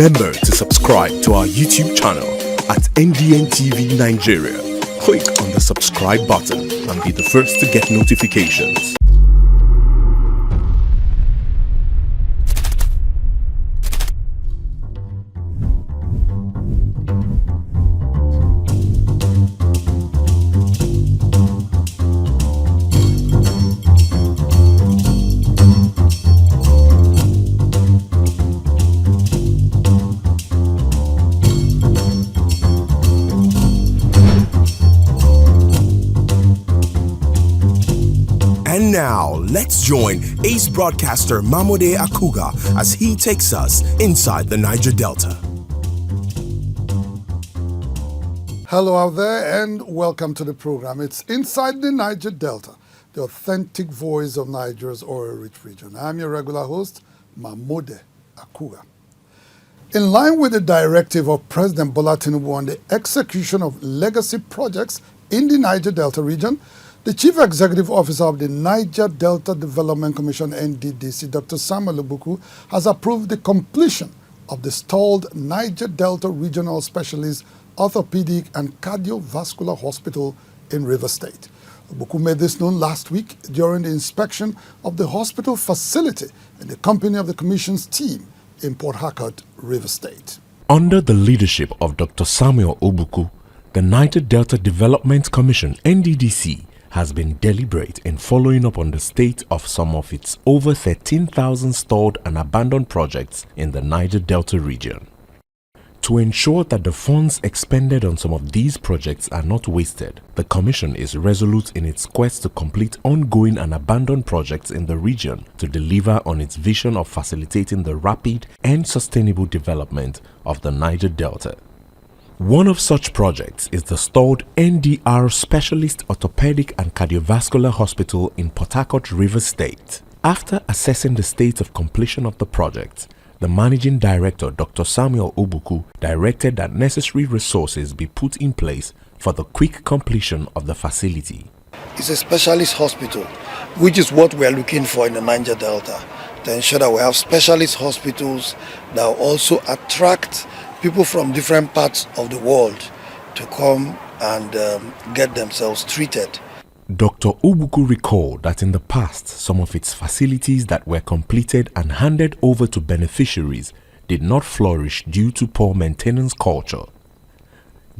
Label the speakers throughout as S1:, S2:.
S1: Remember to subscribe to our YouTube channel at NDN TV Nigeria. Click on the subscribe button and be the first to get notifications. And now, let's join ace broadcaster MAMODE AKUGHA as he takes us inside the Niger Delta.
S2: Hello out there and welcome to the program. It's Inside the Niger Delta, the authentic voice of Niger's oil-rich region. I'm your regular host, MAMODE AKUGHA. In line with the directive of President Bola Tinubu on the execution of legacy projects in the Niger Delta region, the Chief Executive Officer of the Niger Delta Development Commission, NDDC, Dr. Samuel Obuku, has approved the completion of the stalled Niger Delta Regional Specialist Orthopedic and Cardiovascular Hospital in Rivers State. Obuku made this known last week during the inspection of the hospital facility in the company of the Commission's team in Port Harcourt, Rivers State.
S1: Under the leadership of Dr. Samuel Obuku, the Niger Delta Development Commission, NDDC, has been deliberate in following up on the state of some of its over 13,000 stalled and abandoned projects in the Niger Delta region. To ensure that the funds expended on some of these projects are not wasted, the Commission is resolute in its quest to complete ongoing and abandoned projects in the region to deliver on its vision of facilitating the rapid and sustainable development of the Niger Delta. One of such projects is the stalled NDR Specialist Orthopedic and Cardiovascular Hospital in Port Harcourt, Rivers State. After assessing the state of completion of the project, the Managing Director, Dr. Samuel Obuku, directed that necessary resources be put in place for the quick completion of the facility.
S3: It's a specialist hospital, which is what we are looking for in the Niger Delta, to ensure that we have specialist hospitals that will also attract people from different parts of the world to come and get themselves treated.
S1: Dr. Obuku recalled that in the past, some of its facilities that were completed and handed over to beneficiaries did not flourish due to poor maintenance culture.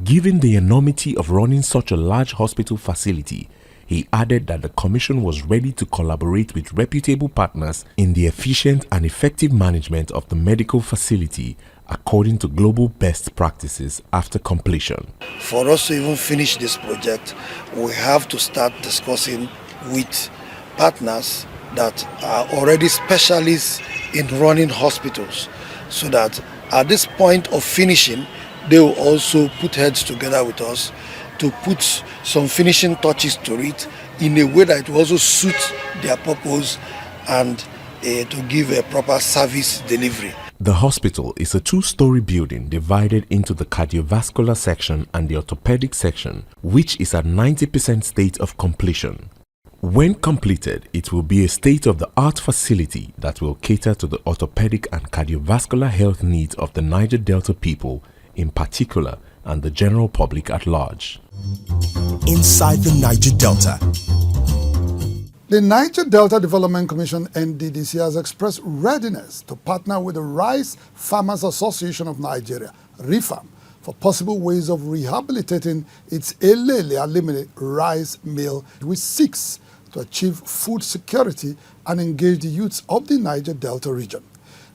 S1: Given the enormity of running such a large hospital facility, he added that the Commission was ready to collaborate with reputable partners in the efficient and effective management of the medical facility according to global best practices after completion.
S3: For us to even finish this project, we have to start discussing with partners that are already specialists in running hospitals, so that at this point of finishing, they will also put heads together with us to put some finishing touches to it in a way that it will also suit their purpose and to give a proper service delivery.
S1: The hospital is a two-story building divided into the cardiovascular section and the orthopedic section, which is at 90% state of completion. When completed, it will be a state-of-the-art facility that will cater to the orthopedic and cardiovascular health needs of the Niger Delta people in particular and the general public at large. Inside the Niger Delta.
S2: The Niger Delta Development Commission, NDDC, has expressed readiness to partner with the Rice Farmers Association of Nigeria, RIFAM, for possible ways of rehabilitating its Elele Alimene rice mill, which seeks to achieve food security and engage the youths of the Niger Delta region.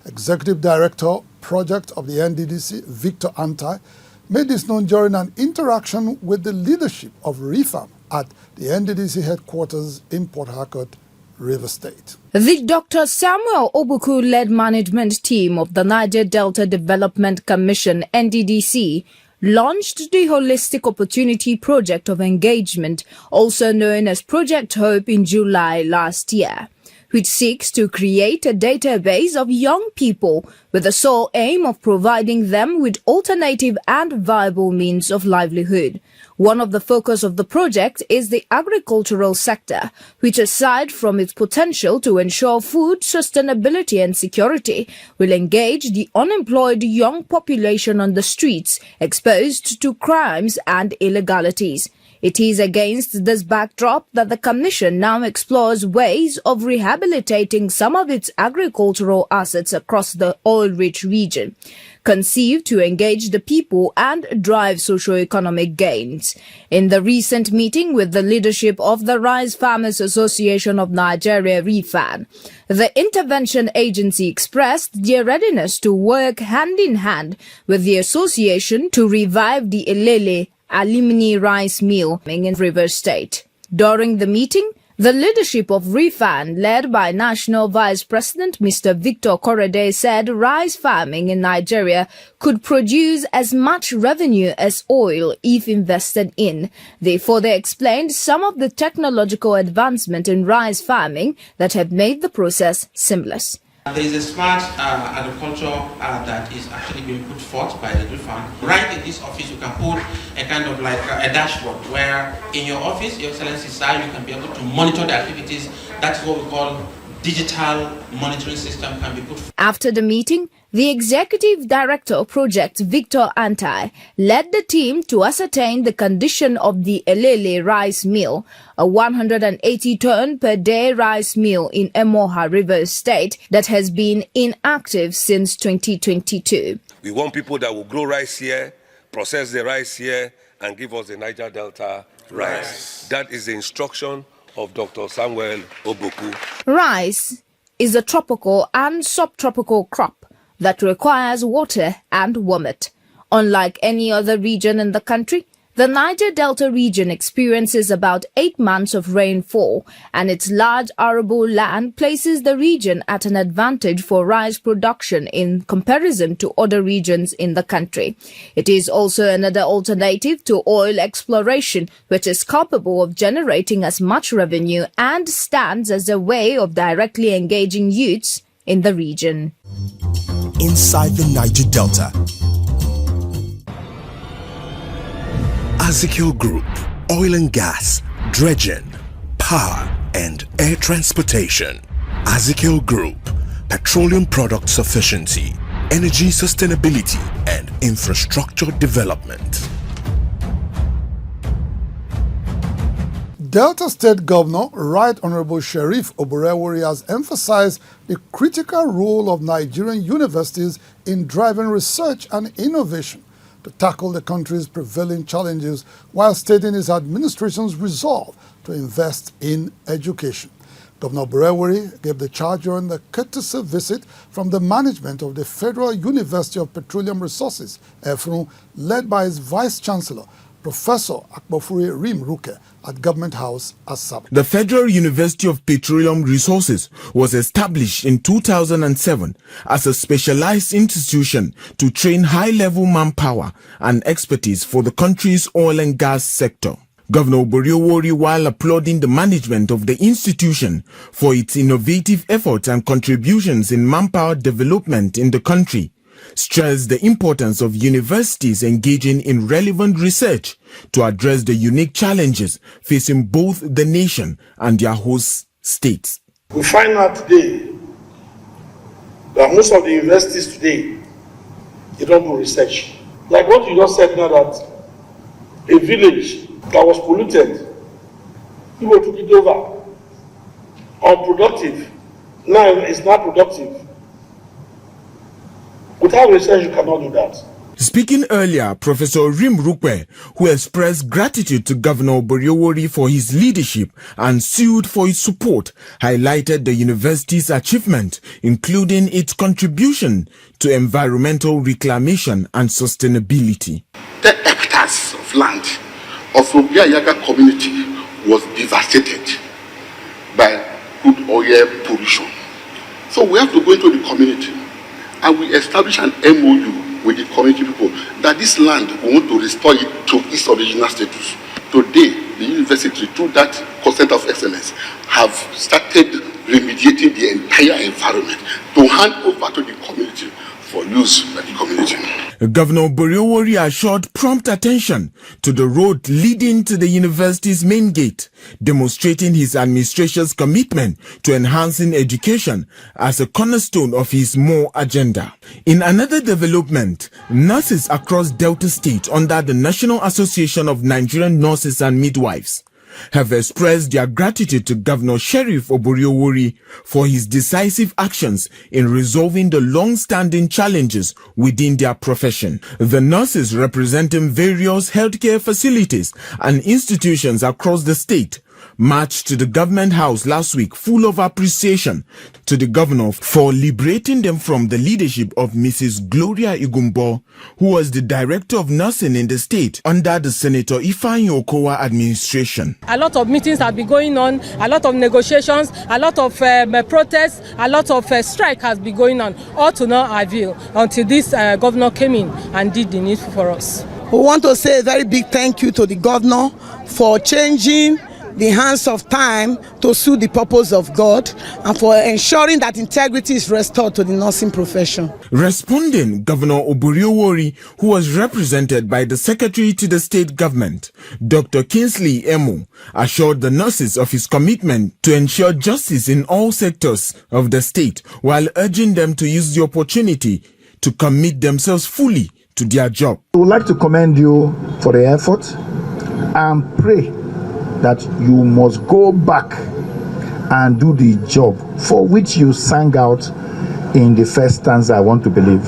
S2: Executive Director, Project of the NDDC, Victor Antai, made this known during an interaction with the leadership of RIFAM at the NDDC headquarters in Port Harcourt, Rivers State.
S4: The Dr. Samuel Obuku-led management team of the Niger Delta Development Commission, NDDC, launched the Holistic Opportunity Project of Engagement, also known as Project Hope, in July last year, which seeks to create a database of young people with the sole aim of providing them with alternative and viable means of livelihood. One of the focus of the project is the agricultural sector, which aside from its potential to ensure food sustainability and security, will engage the unemployed young population on the streets exposed to crimes and illegalities. It is against this backdrop that the Commission now explores ways of rehabilitating some of its agricultural assets across the oil-rich region, conceived to engage the people and drive socio-economic gains. In the recent meeting with the leadership of the Rice Farmers Association of Nigeria, RIFAN, the intervention agency expressed their readiness to work hand-in-hand with the association to revive the Elele Alumni rice mill in Rivers State. During the meeting, the leadership of RIFAN, led by National Vice President Mr. Victor Korede, said rice farming in Nigeria could produce as much revenue as oil if invested in. They further explained some of the technological advancement in rice farming that have made the process seamless.
S5: There is a smart agriculture that is actually being put forth by the RIFAN. Right in this office, you can put a kind of like a dashboard where in your office, Your Excellency, sir, you can be able to monitor the activities. That's what we call digital monitoring system can be put forth.
S4: After the meeting, the Executive Director of Project, Victor Antai, led the team to ascertain the condition of the Elele rice mill, a 180-ton per day rice mill in Emoha River State that has been inactive since 2022.
S6: We want people that will grow rice here, process the rice here, and give us the Niger Delta rice. That is the instruction of Dr. Samuel Obuku.
S4: Rice is a tropical and subtropical crop that requires water and warmth. Unlike any other region in the country, the Niger Delta region experiences about 8 months of rainfall, and its large arable land places the region at an advantage for rice production in comparison to other regions in the country. It is also another alternative to oil exploration, which is capable of generating as much revenue and stands as a way of directly engaging youths in the region.
S7: Inside the Niger Delta,
S1: AKUGHA Group, oil and gas, dredging, power and air transportation. AKUGHA Group, petroleum product sufficiency, energy sustainability and infrastructure development.
S2: Delta State Governor, Right Honorable Sheriff Oborewori, has emphasized the critical role of Nigerian universities in driving research and innovation to tackle the country's prevailing challenges, while stating his administration's resolve to invest in education. Governor Oborewori gave the charge during the courtesy visit from the management of the Federal University of Petroleum Resources, EFRU, led by his Vice Chancellor, Professor Akpofure Rimruke, at Government House, Asaba.
S8: The Federal University of Petroleum Resources was established in 2007 as a specialized institution to train high-level manpower and expertise for the country's oil and gas sector. Governor Oborewori, while applauding the management of the institution for its innovative efforts and contributions in manpower development in the country, stressed the importance of universities engaging in relevant research to address the unique challenges facing both the nation and their host states.
S9: We find out today that most of the universities today, they don't do research. Like what you just said now, that a village that was polluted, people took it over, unproductive, now it's not productive. Without research, you cannot do that.
S8: Speaking earlier, Professor Rimruke, who expressed gratitude to Governor Oborewori for his leadership and sued for his support, highlighted the university's achievement, including its contribution to environmental reclamation and sustainability.
S10: 10 hectares of land of Obiayaga community was devastated by crude oil pollution. So we have to go into the community and we establish an MOU with the community people that this land, we want to restore it to its original status. Today, the university, through that Center of Excellence, have started remediating the entire environment to hand over to the community for use by the community.
S8: Governor Boriowori assured prompt attention to the road leading to the university's main gate, demonstrating his administration's commitment to enhancing education as a cornerstone of his more agenda. In another development, nurses across Delta State under the National Association of Nigerian Nurses and Midwives have expressed their gratitude to Governor Sheriff Oboriowori for his decisive actions in resolving the long-standing challenges within their profession. The nurses representing various healthcare facilities and institutions across the state marched to the government house last week full of appreciation to the governor for liberating them from the leadership of Mrs. Gloria Igumbo, who was the director of nursing in the state under the Senator Ifeanyi Okowa administration.
S11: A lot of meetings have been going on, a lot of negotiations, a lot of protests, a lot of strike has been going on, all to no avail until this governor came in and did the needful for us.
S12: We want to say a very big thank you to the governor for changing the hands of time to suit the purpose of God and for ensuring that integrity is restored to the nursing profession.
S8: Responding, Governor Oboriowori, who was represented by the Secretary to the State Government, Dr. Kingsley Emo, assured the nurses of his commitment to ensure justice in all sectors of the state, while urging them to use the opportunity to commit themselves fully to their job.
S13: I would like to commend you for the effort and pray that you must go back and do the job for which you sang out in the first stanza, I want to believe,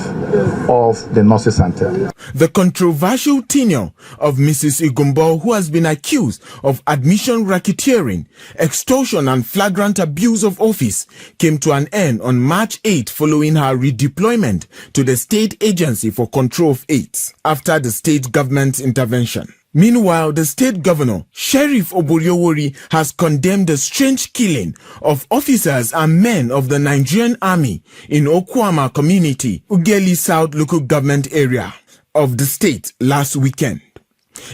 S13: of the nurses anthem.
S8: The controversial tenure of Mrs. Igumbo, who has been accused of admission racketeering, extortion and flagrant abuse of office, came to an end on March 8 following her redeployment to the State Agency for Control of AIDS after the state government's intervention. Meanwhile, the state governor, Sheriff Oboriowori, has condemned the strange killing of officers and men of the Nigerian Army in Okwama community, Ughelli South local government area of the state last weekend.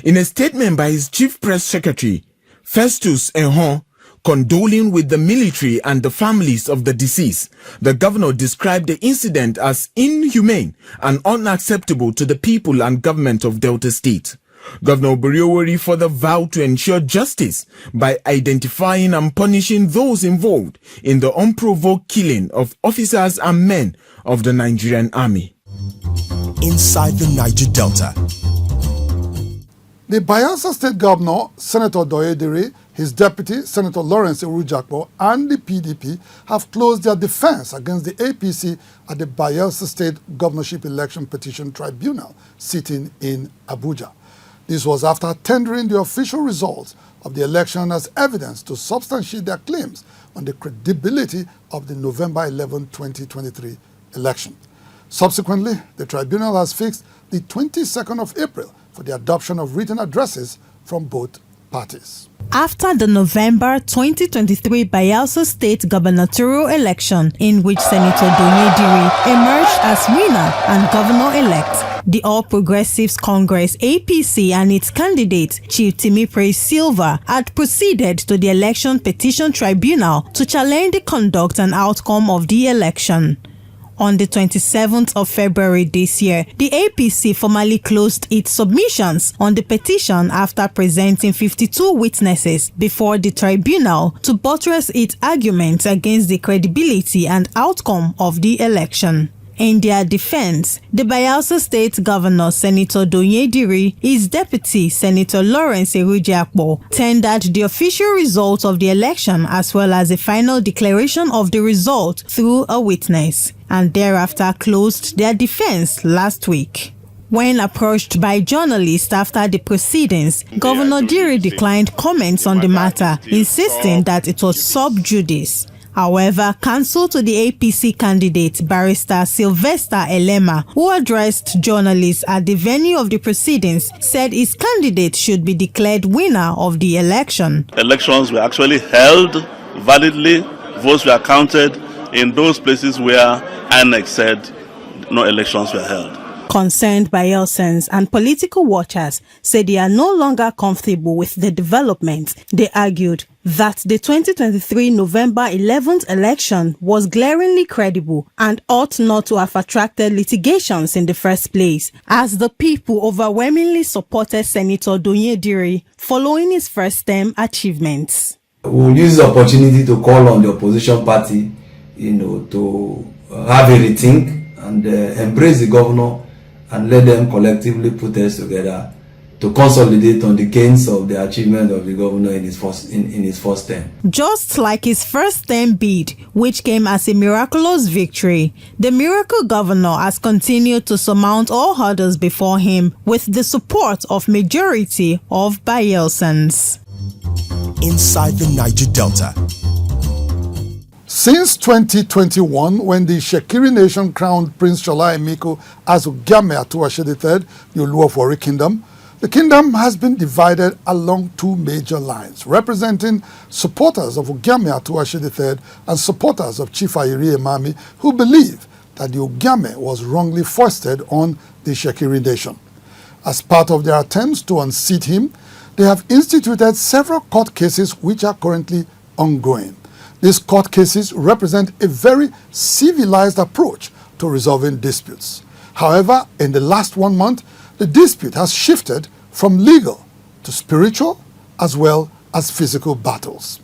S8: In a statement by his chief press secretary, Festus Ehon, condoling with the military and the families of the deceased, the governor described the incident as inhumane and unacceptable to the people and government of Delta State. Governor Boriowori further vowed to ensure justice by identifying and punishing those involved in the unprovoked killing of officers and men of the Nigerian Army.
S7: Inside the Niger Delta.
S2: The Bayelsa State Governor, Senator Doyedire, his deputy, Senator Lawrence Erujakpo, and the PDP have closed their defense against the APC at the Bayelsa State Governorship Election Petition Tribunal sitting in Abuja. This was after tendering the official results of the election as evidence to substantiate their claims on the credibility of the November 11, 2023 election. Subsequently, the tribunal has fixed the 22nd of April for the adoption of written addresses from both parties.
S14: After the November 2023 Bayelsa State gubernatorial election, in which Senator Doyedire emerged as winner and governor-elect, the All Progressives Congress APC and its candidate, Chief Timipre Silva, had proceeded to the Election Petition Tribunal to challenge the conduct and outcome of the election. On the 27th of February this year, the APC formally closed its submissions on the petition after presenting 52 witnesses before the tribunal to buttress its arguments against the credibility and outcome of the election. In their defense, the Bayelsa State Governor, Senator Doyedire, his deputy, Senator Lawrence Erujakpo, tendered the official result of the election as well as a final declaration of the result through a witness, and thereafter closed their defense last week. When approached by journalists after the proceedings, Governor Diri declined comments on the matter, insisting that it was sub judice. However, counsel to the APC candidate, Barrister Sylvester Elema, who addressed journalists at the venue of the proceedings, said his candidate should be declared winner of the election.
S15: Elections were actually held validly, votes were counted in those places where INEC said no elections were held.
S14: Concerned Bayelsans and political watchers say they are no longer comfortable with the development. They argued that the 2023 November 11th election was glaringly credible and ought not to have attracted litigations in the first place, as the people overwhelmingly supported Senator Donyediri following his first term achievements.
S16: We'll use the opportunity to call on the opposition party, to have a rethink and embrace the governor and let them collectively put us together to consolidate on the gains of the achievement of the governor in his first term.
S14: Just like his first term bid, which came as a miraculous victory, the miracle governor has continued to surmount all hurdles before him with the support of majority of Bayelsans.
S7: Inside the Niger Delta.
S2: Since 2021, when the Shekiri nation crowned Prince Shola Emiko as Ogiame Atuashe III, the Olu of Warri Kingdom, the kingdom has been divided along two major lines, representing supporters of Ogiame Atuashe III and supporters of Chief Ayiri Emami, who believe that the Ogiame was wrongly foisted on the Shekiri nation. As part of their attempts to unseat him, they have instituted several court cases which are currently ongoing. These court cases represent a very civilized approach to resolving disputes. However, in the last 1 month, the dispute has shifted from legal to spiritual as well as physical battles.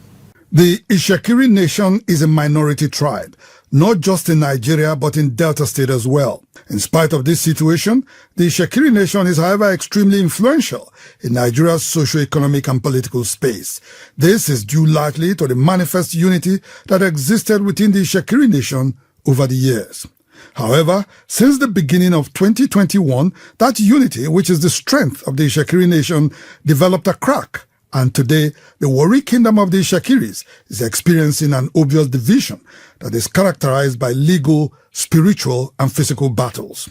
S2: The Ishekiri nation is a minority tribe, not just in Nigeria but in Delta State as well. In spite of this situation, the Ishekiri nation is however extremely influential in Nigeria's socio-economic and political space. This is due largely to the manifest unity that existed within the Ishekiri nation over the years. However, since the beginning of 2021, that unity, which is the strength of the Ishekiri nation, developed a crack. And today, the Warri Kingdom of the Ishekiris is experiencing an obvious division that is characterized by legal, spiritual, and physical battles.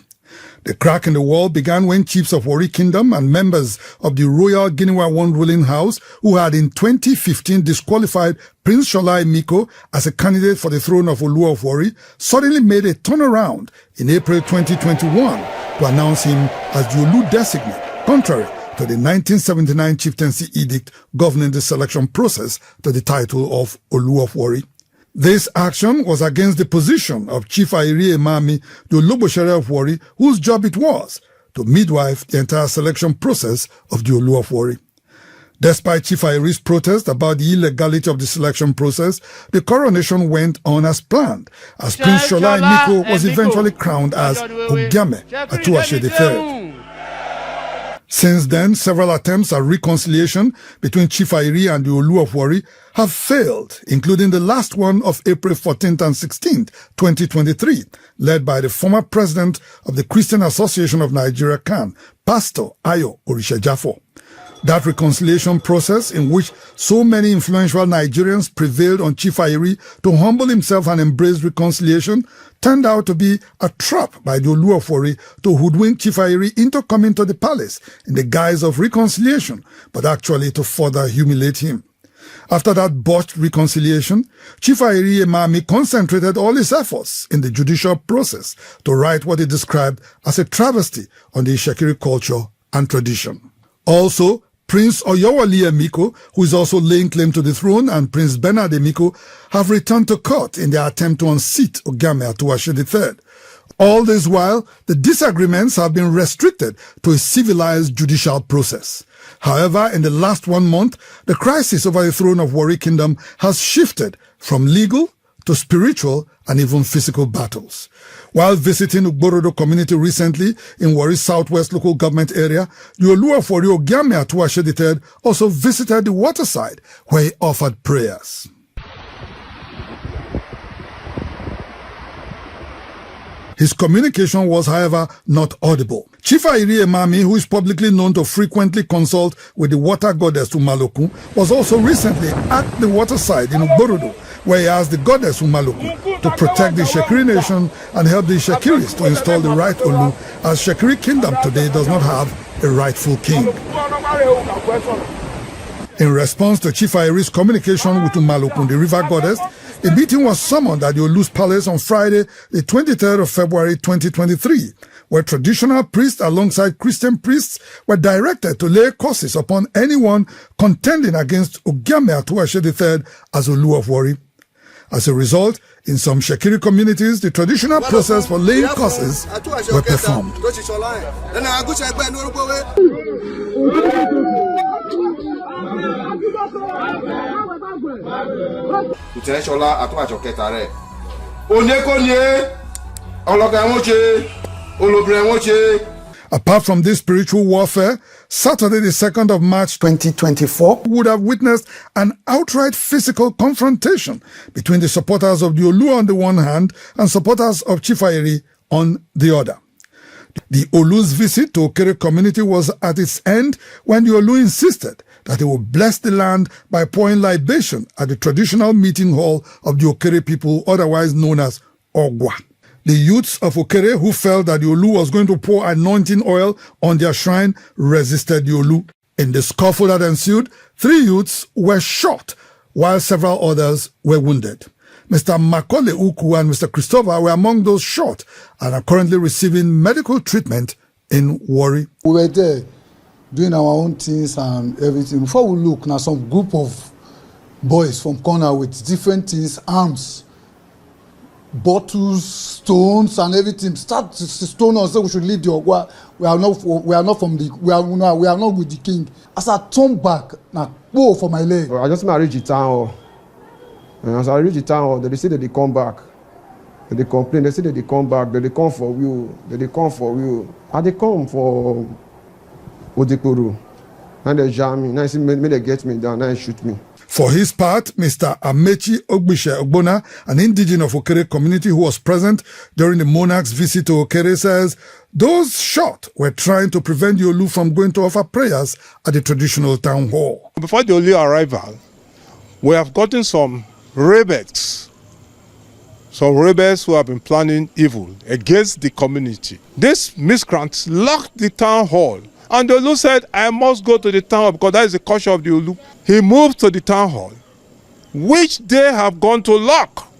S2: The crack in the wall began when chiefs of Warri Kingdom and members of the Royal Guinea One ruling house, who had in 2015 disqualified Prince Shola Emiko as a candidate for the throne of Olu of Warri, suddenly made a turnaround in April 2021 to announce him as the Olu designate, contrary to the 1979 chieftaincy edict governing the selection process to the title of Olu of Warri. This action was against the position of Chief Ayiri Emami, the Olobosere of Warri, whose job it was to midwife the entire selection process of the Olu of Warri. Despite Chief Ayiri's protest about the illegality of the selection process, the coronation went on as planned, as Prince Shola Emiko was eventually crowned as Ogiame Atuashe III. Since then, several attempts at reconciliation between Chief Ayiri and the Olu of Warri have failed, including the last one of April 14th and 16th, 2023, led by the former president of the Christian Association of Nigeria, CAN, Pastor Ayo Orishejafo. That reconciliation process, in which so many influential Nigerians prevailed on Chief Ayiri to humble himself and embrace reconciliation, turned out to be a trap by the Olu of Warri to hoodwink Chief Ayiri into coming to the palace in the guise of reconciliation, but actually to further humiliate him. After that botched reconciliation, Chief Ayiri Emami concentrated all his efforts in the judicial process to right what he described as a travesty on the Ishekiri culture and tradition. Also, Prince Oyewale Emiko, who is also laying claim to the throne, and Prince Bernard Emiko have returned to court in their attempt to unseat Ogiame Atuashe III. All this while, the disagreements have been restricted to a civilized judicial process. However, in the last 1 month, the crisis over the throne of Warri Kingdom has shifted from legal to spiritual and even physical battles. While visiting Ugborodo community recently in Warri Southwest local government area, the Olu of Warri Ogiame Atuashe III also visited the waterside where he offered prayers. His communication was, however, not audible. Chief Ayiri Emami, who is publicly known to frequently consult with the water goddess Umalokun, was also recently at the waterside in Ugborodo, where he asked the goddess Umalokun to protect the Ishekiri nation and help the Ishekiris to install the right Olu, as Ishekiri kingdom today does not have a rightful king. In response to Chief Ayiri's communication with Umalokun, the river goddess, A meeting was summoned at the Olu's Palace on Friday, the 23rd of February 2023, where traditional priests alongside Christian priests were directed to lay curses upon anyone contending against Ogiame Atuashe III as Olu of Warri. As a result, in some Shekiri communities, the traditional process for laying curses were performed. Apart from this spiritual warfare, Saturday the 2nd of March 2024 would have witnessed an outright physical confrontation between the supporters of the Olu on the one hand and supporters of Chief Ayeri on the other. The Olu's visit to Okere community was at its end when the Olu insisted that he would bless the land by pouring libation at the traditional meeting hall of the Okere people, otherwise known as Ogwa. The youths of Okere who felt that the Olu was going to pour anointing oil on their shrine resisted the Olu. In the scuffle that ensued, 3 youths were shot while several others were wounded. Mr. Makole Uku and Mr. Christopher were among those shot and are currently receiving medical treatment in Warri.
S17: We were there doing our own things and everything. Before we look, now some group of boys from corner with different things, arms, bottles, stones, and everything. Start to stone us, say we should leave the Ogwa. We are not with the king. As I turn back, now go for my leg.
S18: I just reached the town hall. And as I reached the town hall, they say that they come back. They complain. They say that they come back. That they come for you. That they come for you. And they come for Odekoro. And they jam me. Now they say, may they get me down. Now they shoot me.
S2: For his part, Mr. Amechi Ogbishe Ogbona, an indigene of Okere community who was present during the monarch's visit to Okere, says those shot were trying to prevent the Olu from going to offer prayers at the traditional town hall.
S19: Before the Olu arrival, we have gotten some rebels who have been planning evil against the community. These miscreants locked the town hall. And the Olu said, I must go to the town hall because that is the culture of the Olu. He moved to the town hall, which they have gone to lock.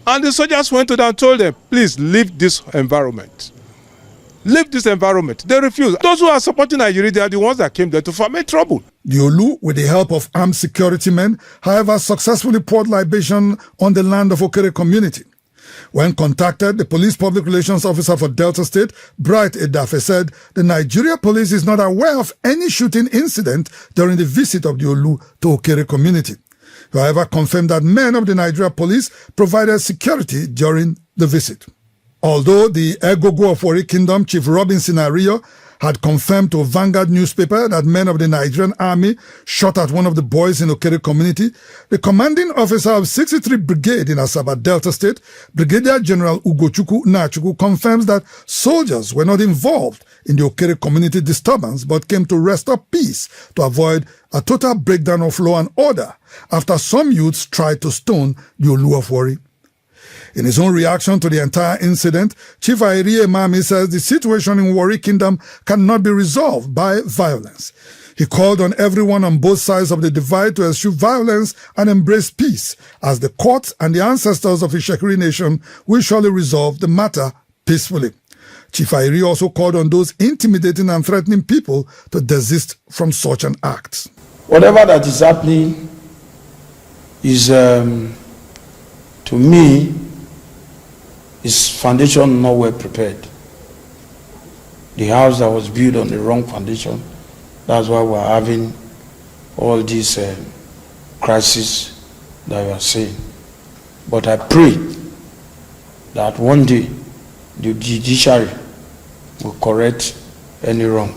S19: And the soldiers went to them and told them, please leave this environment. Leave this environment. They refused. Those who are supporting Nigeria, they are the ones that came there to foment trouble.
S2: The Olu, with the help of armed security men, however, successfully poured libation on the land of Okere community. When contacted, the police public relations officer for Delta State, Bright Edafe, said the Nigeria police is not aware of any shooting incident during the visit of the Olu to Okere community. He, however, confirmed that men of the Nigeria police provided security during the visit. Although the AKUGHA of Warri Kingdom, Chief Robinson Ario, had confirmed to Vanguard newspaper that men of the Nigerian army shot at one of the boys in Okere community, the commanding officer of 63 Brigade in Asaba Delta State, Brigadier General Ugochukwu Nachukwu, confirms that soldiers were not involved in the Okere community disturbance but came to restore peace to avoid a total breakdown of law and order after some youths tried to stone the Olu of Warri. In his own reaction to the entire incident, Chief Ayeri Emami says the situation in Warri Kingdom cannot be resolved by violence. He called on everyone on both sides of the divide to eschew violence and embrace peace, as the courts and the ancestors of the Shekiri nation will surely resolve the matter peacefully. Chief Ayeri also called on those intimidating and threatening people to desist from such an act.
S20: Whatever that is happening is, to me, is foundation not well prepared. The house that was built on the wrong foundation, that's why we're having all these crises that you are seeing. But I pray that one day the judiciary will correct any wrong,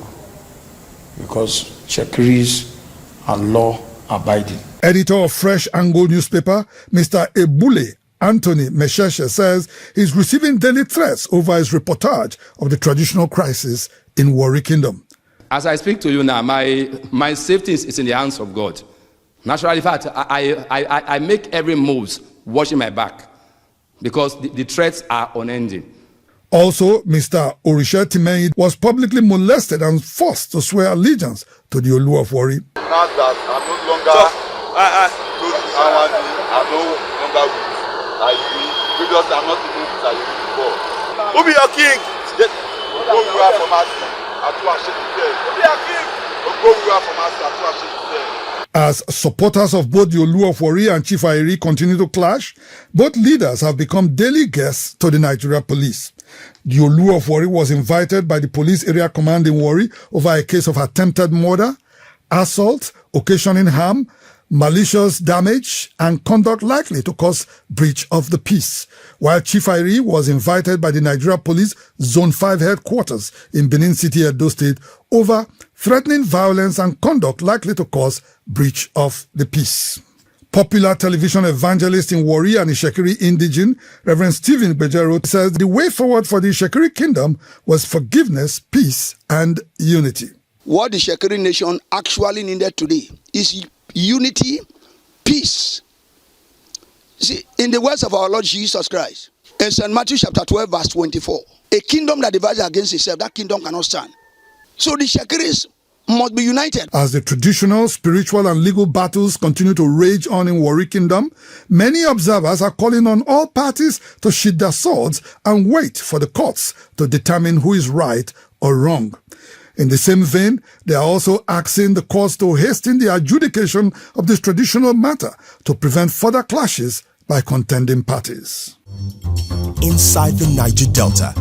S20: because Shekiris are law abiding.
S2: Editor of Fresh Angle newspaper, Mr. Ebule Anthony Mesheshe, says he's receiving daily threats over his reportage of the traditional crisis in Warri Kingdom.
S21: As I speak to you now, my safety is in the hands of God. Naturally, in fact, I make every move watching my back, because the threats are unending.
S2: Also, Mr. Orisha Timeyi was publicly molested and forced to swear allegiance to the Olu of Warri.
S22: Now that I'm no longer
S3: I agree. Previously, I'm not even disagreeing before. Who be your king? Go we are from us. Who be your king? Go we are from us.
S2: As supporters of both the Olu of Warri and Chief Ayeri continue to clash, both leaders have become daily guests to the Nigeria police. The Olu of Warri was invited by the police area command in Warri over a case of attempted murder, assault, occasioning harm, malicious damage, and conduct likely to cause breach of the peace, while Chief Ayeri was invited by the Nigeria Police Zone 5 headquarters in Benin City, Edo State, over threatening violence and conduct likely to cause breach of the peace. Popular television evangelist in Warri and Ishekiri indigene, Reverend Stephen Bejero, says the way forward for the Ishekiri kingdom was forgiveness, peace, and unity.
S22: What the Ishekiri nation actually needed today is unity, peace. See, in the words of our Lord Jesus Christ, in St. Matthew chapter 12, verse 24, a kingdom that divides against itself, that kingdom cannot stand. So the Ishekiris must be united. As the traditional, spiritual, and legal battles continue to rage on in Warri Kingdom, many observers are calling on all parties to sheath their swords and wait for the courts to determine who is right or wrong. In the same vein, they are also asking the courts to hasten the adjudication of this traditional matter to prevent further clashes by contending parties.
S7: Inside the Niger Delta.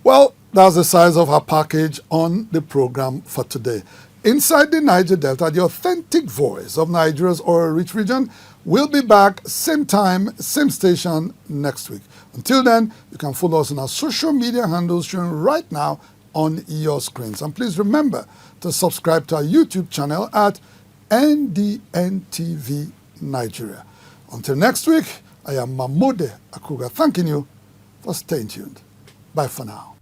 S2: Well, that's the size of our package on the program for today. Inside the Niger Delta, the authentic voice of Nigeria's oil-rich region, will be back same time, same station next week. Until then, you can follow us on our social media handles showing right now on your screens. And please remember to subscribe to our YouTube channel at NDNTV Nigeria. Until next week, I am MAMODE AKUGHA thanking you for staying tuned. Bye for now.